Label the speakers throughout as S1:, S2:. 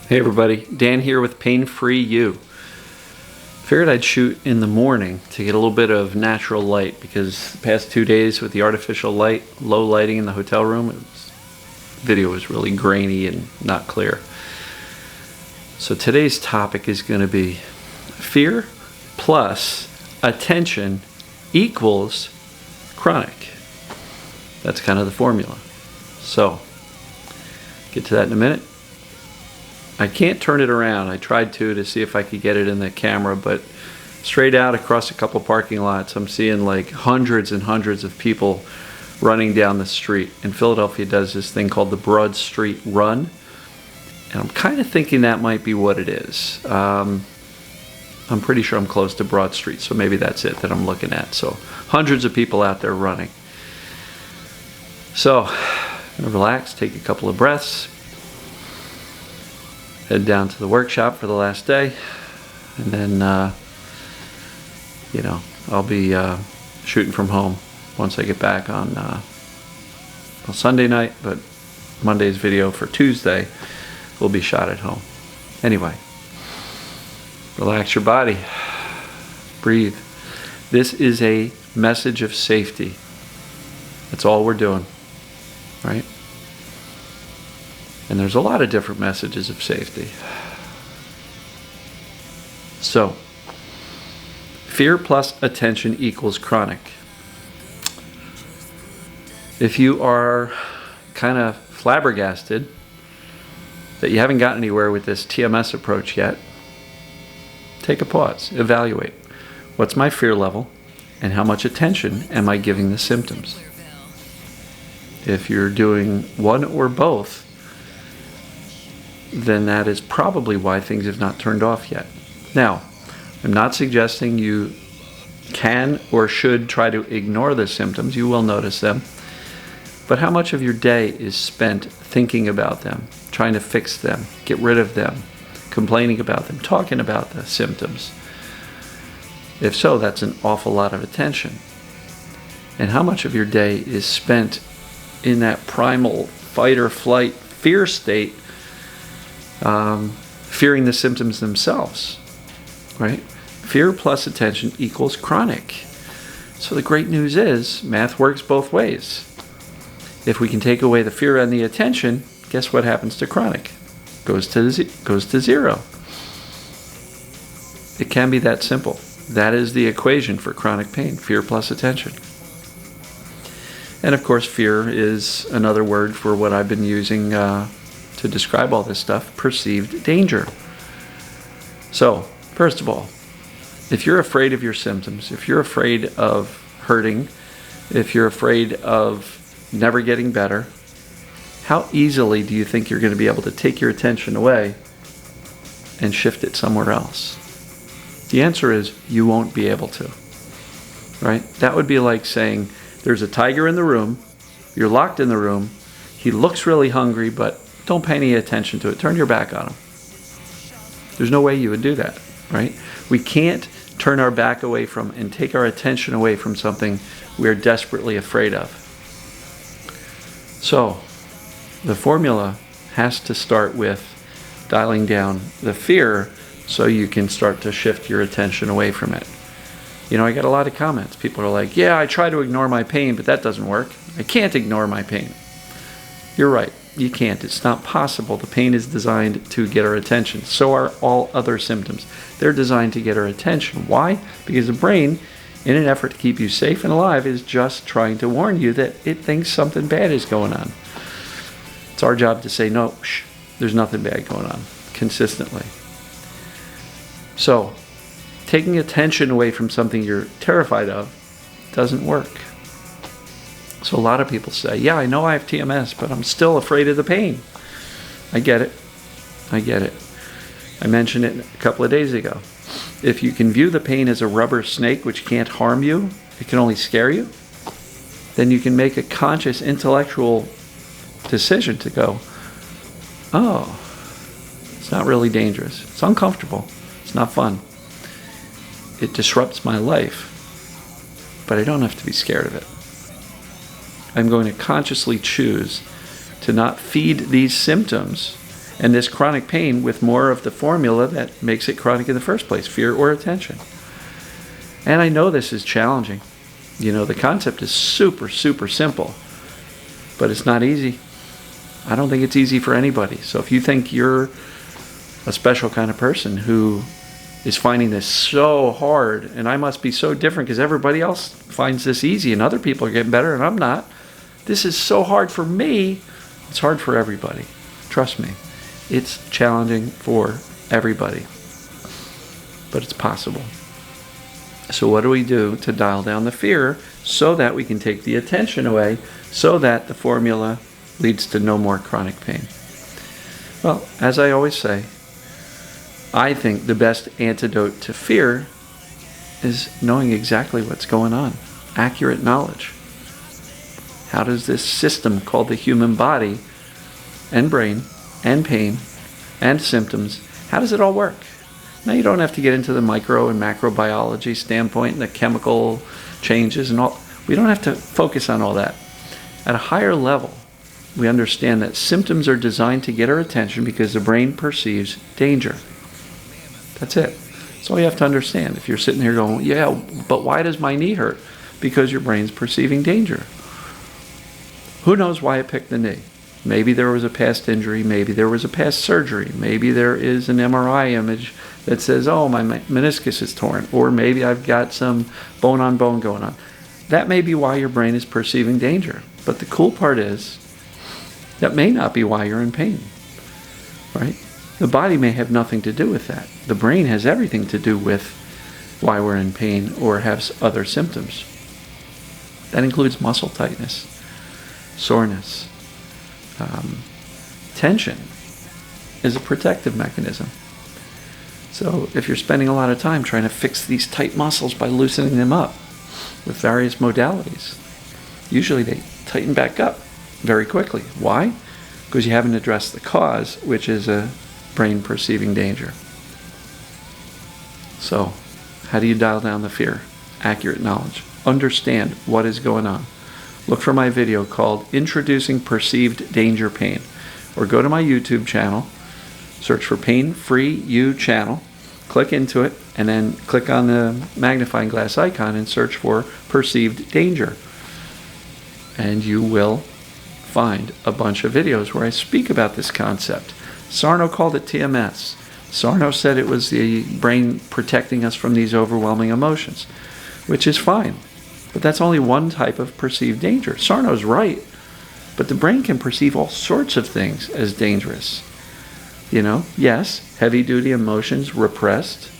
S1: Hey everybody, Dan here with Pain Free You. Figured I'd shoot in the morning to get a little bit of natural light because the past 2 days with the artificial light, low lighting in the hotel room, video was really grainy and not clear. So today's topic is going to be fear plus attention equals chronic. That's kind of the formula. So, get to that in a minute. I can't turn it around. I tried to see if I could get it in the camera, but straight out across a couple parking lots, I'm seeing like hundreds and hundreds of people running down the street. And Philadelphia does this thing called the Broad Street Run. And I'm kind of thinking that might be what it is. I'm pretty sure I'm close to Broad Street, so maybe that's it that I'm looking at. So hundreds of people out there running. So I'm gonna relax, take a couple of breaths, head down to the workshop for the last day, and then I'll be shooting from home once I get back on Sunday night, but Monday's video for Tuesday will be shot at home. Anyway, relax your body, breathe. This is a message of safety. That's all we're doing, right? And there's a lot of different messages of safety. So, fear plus attention equals chronic. If you are kind of flabbergasted that you haven't gotten anywhere with this TMS approach yet, take a pause, evaluate. What's my fear level and how much attention am I giving the symptoms? If you're doing one or both, then that is probably why things have not turned off yet. Now, I'm not suggesting you can or should try to ignore the symptoms. You will notice them. But how much of your day is spent thinking about them, trying to fix them, get rid of them, complaining about them, talking about the symptoms? If so, that's an awful lot of attention. And how much of your day is spent in that primal fight or flight fear state, fearing the symptoms themselves, right? Fear plus attention equals chronic. So the great news is math works both ways. If we can take away the fear and the attention, guess what happens to chronic? Goes to zero. It can be that simple. That is the equation for chronic pain, fear plus attention. And of course, fear is another word for what I've been using to describe all this stuff, perceived danger. So, first of all, if you're afraid of your symptoms, if you're afraid of hurting, if you're afraid of never getting better, how easily do you think you're going to be able to take your attention away and shift it somewhere else? The answer is you won't be able to, right? That would be like saying there's a tiger in the room, you're locked in the room, he looks really hungry, but don't pay any attention to it. Turn your back on him. There's no way you would do that, right? We can't turn our back away from and take our attention away from something we are desperately afraid of. So, the formula has to start with dialing down the fear so you can start to shift your attention away from it. You know, I get a lot of comments. People are like, yeah, I try to ignore my pain, but that doesn't work. I can't ignore my pain. You're right. You can't. It's not possible. The pain is designed to get our attention. So are all other symptoms. They're designed to get our attention. Why? Because the brain, in an effort to keep you safe and alive, is just trying to warn you that it thinks something bad is going on. It's our job to say, no, there's nothing bad going on, consistently. So, taking attention away from something you're terrified of doesn't work. So a lot of people say, yeah, I know I have TMS, but I'm still afraid of the pain. I get it. I mentioned it a couple of days ago. If you can view the pain as a rubber snake which can't harm you, it can only scare you, then you can make a conscious intellectual decision to go, oh, it's not really dangerous. It's uncomfortable. It's not fun. It disrupts my life, but I don't have to be scared of it. I'm going to consciously choose to not feed these symptoms And this chronic pain with more of the formula that makes it chronic in the first place, fear or attention. And I know this is challenging. You know, the concept is super, super simple, but it's not easy. I don't think it's easy for anybody. So if you think you're a special kind of person who is finding this so hard, and I must be so different because everybody else finds this easy and other people are getting better and I'm not. This is so hard for me. It's hard for everybody. Trust me. It's challenging for everybody, but it's possible. So what do we do to dial down the fear so that we can take the attention away, so that the formula leads to no more chronic pain? Well, as I always say, I think the best antidote to fear is knowing exactly what's going on. Accurate knowledge. How does this system called the human body and brain and pain and symptoms, how does it all work? Now, you don't have to get into the micro and macrobiology standpoint and the chemical changes and all. We don't have to focus on all that. At a higher level, we understand that symptoms are designed to get our attention because the brain perceives danger. That's it. That's all you have to understand. If you're sitting here going, yeah, but why does my knee hurt? Because your brain's perceiving danger. Who knows why it picked the knee? Maybe there was a past injury. Maybe there was a past surgery. Maybe there is an MRI image that says, oh, my meniscus is torn. Or maybe I've got some bone-on-bone going on. That may be why your brain is perceiving danger. But the cool part is, that may not be why you're in pain, right? The body may have nothing to do with that. The brain has everything to do with why we're in pain or have other symptoms. That includes muscle tightness, soreness. Tension is a protective mechanism. So if you're spending a lot of time trying to fix these tight muscles by loosening them up with various modalities, usually they tighten back up very quickly. Why? Because you haven't addressed the cause, which is a brain perceiving danger. So how do you dial down the fear? Accurate knowledge. Understand what is going on. Look for my video called Introducing Perceived Danger Pain, or go to my YouTube channel, search for Pain Free You channel, click into it, and then click on the magnifying glass icon and search for Perceived Danger. And you will find a bunch of videos where I speak about this concept. Sarno called it TMS. Sarno said it was the brain protecting us from these overwhelming emotions, which is fine. But that's only one type of perceived danger. Sarno's right, but the brain can perceive all sorts of things as dangerous. You know, yes, heavy-duty emotions repressed,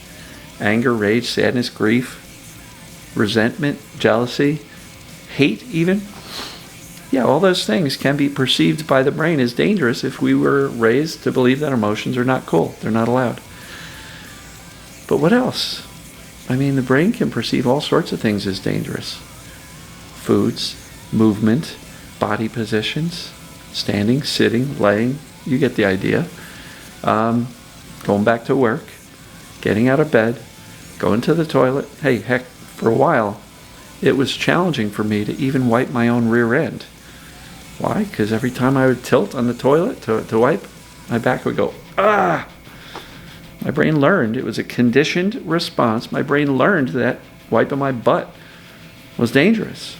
S1: anger, rage, sadness, grief, resentment, jealousy, hate even. Yeah, all those things can be perceived by the brain as dangerous if we were raised to believe that emotions are not cool. They're not allowed. But what else? I mean, the brain can perceive all sorts of things as dangerous. Foods, movement, body positions, standing, sitting, laying. You get the idea. Going back to work, getting out of bed, going to the toilet. Hey, heck, for a while, it was challenging for me to even wipe my own rear end. Why? Because every time I would tilt on the toilet to wipe, my back would go, ah! My brain learned, it was a conditioned response. My brain learned that wiping my butt was dangerous.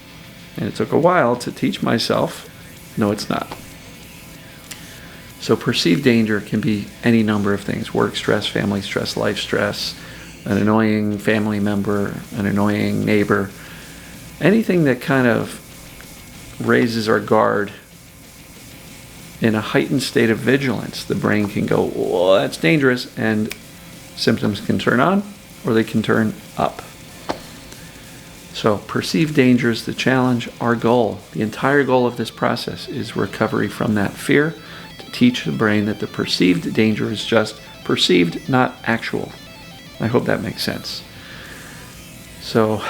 S1: And it took a while to teach myself, no, it's not. So perceived danger can be any number of things. Work stress, family stress, life stress, an annoying family member, an annoying neighbor. Anything that kind of raises our guard in a heightened state of vigilance, the brain can go, oh, that's dangerous, and symptoms can turn on or they can turn up. So perceived danger is the challenge. Our goal, the entire goal of this process, is recovery from that fear, to teach the brain that the perceived danger is just perceived, not actual. I hope that makes sense. So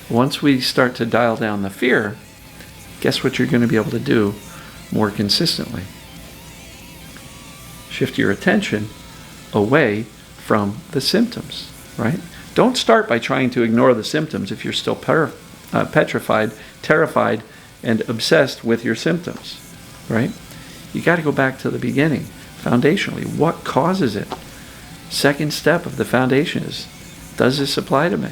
S1: once we start to dial down the fear, guess what you're going to be able to do more consistently? Shift your attention away from the symptoms, right? Don't start by trying to ignore the symptoms if you're still petrified, terrified, and obsessed with your symptoms, right? You got to go back to the beginning. foundationally. What causes it? Second step of the foundation is, does this apply to me?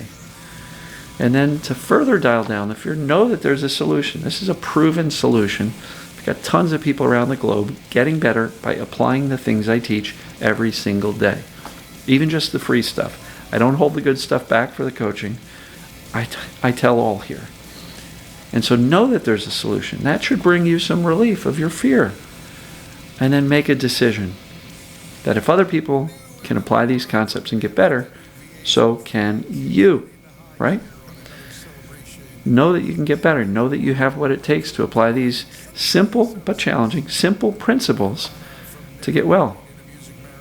S1: And then to further dial down the fear, know that there's a solution. This is a proven solution. I've got tons of people around the globe getting better by applying the things I teach every single day. Even just the free stuff. I don't hold the good stuff back for the coaching. I tell all here. And so know that there's a solution. That should bring you some relief of your fear. And then make a decision that if other people can apply these concepts and get better, so can you, right? Know that you can get better. Know that you have what it takes to apply these simple but challenging, simple principles to get well.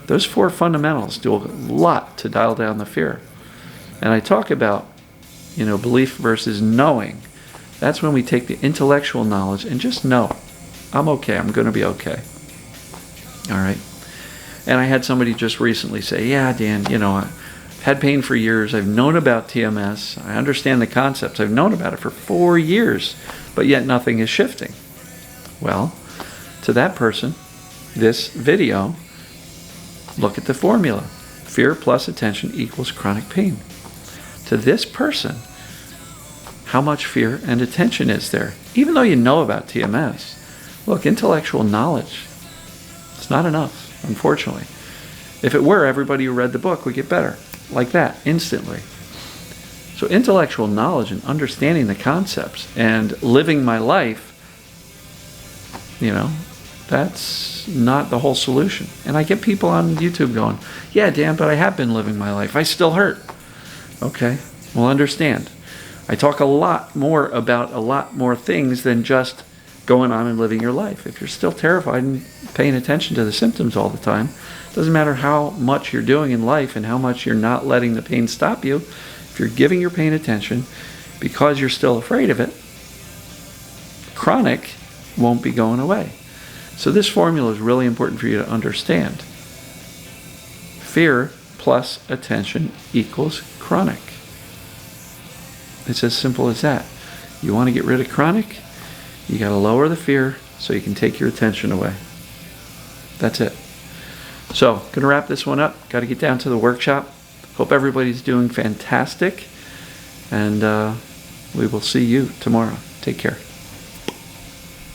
S1: Those 4 fundamentals do a lot to dial down the fear. And I talk about, belief versus knowing. That's when we take the intellectual knowledge and just know, I'm okay, I'm going to be okay. All right. And I had somebody just recently say, yeah, Dan, I've had pain for years. I've known about TMS. I understand the concepts. I've known about it for 4 years, but yet nothing is shifting. Well, to that person, this video, look at the formula. Fear plus attention equals chronic pain. To this person, how much fear and attention is there? Even though you know about TMS, look, intellectual knowledge, it's not enough, unfortunately. If it were, everybody who read the book would get better, like that, instantly. So intellectual knowledge and understanding the concepts and living my life, that's not the whole solution. And I get people on YouTube going, yeah, Dan, but I have been living my life. I still hurt. Okay, well, understand. I talk a lot more about a lot more things than just going on and living your life. If you're still terrified and paying attention to the symptoms all the time, it doesn't matter how much you're doing in life and how much you're not letting the pain stop you. If you're giving your pain attention because you're still afraid of it, chronic won't be going away. So this formula is really important for you to understand. Fear plus attention equals chronic. It's as simple as that. You want to get rid of chronic? You got to lower the fear so you can take your attention away. That's it. So, going to wrap this one up. Got to get down to the workshop. Hope everybody's doing fantastic. And we will see you tomorrow. Take care.